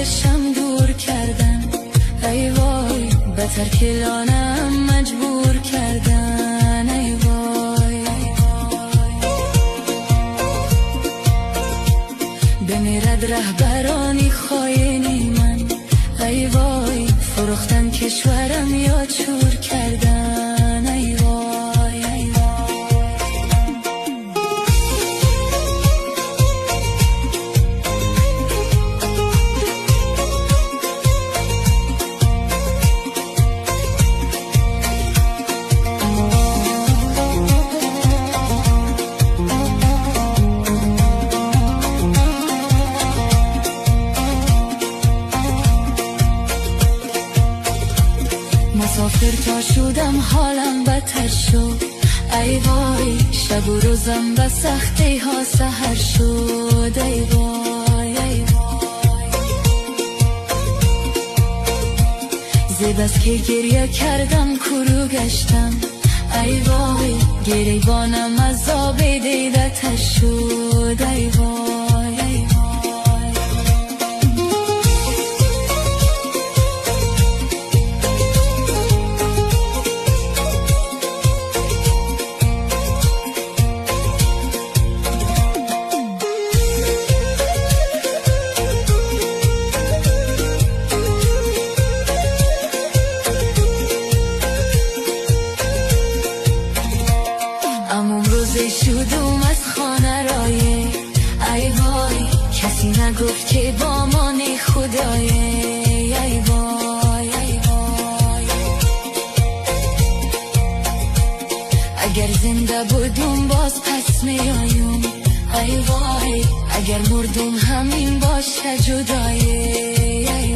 دلشم دور کردن، ای وای بتر کلانم مجبور کردن، ای وای بمیرد رهبرانی خاینی من، ای وای فروختن کشورم یا چور کردن، ای وای ای وای. مسافر تا شدم حالم بدتر شد، ای وای شب و روزم به سختی ها سحر شد، ای وای ای وای. زی بس که گریه کردم کرو گشتم، ای وای گریبانم از آب دیده تر شد، ای وای ای وای. روزی شدم از خانه رایه، ای وای کسی نگفت که با من خدایه، ای وای ای وای. اگر زنده بودم باز پس میایم، ای وای اگر مردم همین باشه جدایه، ای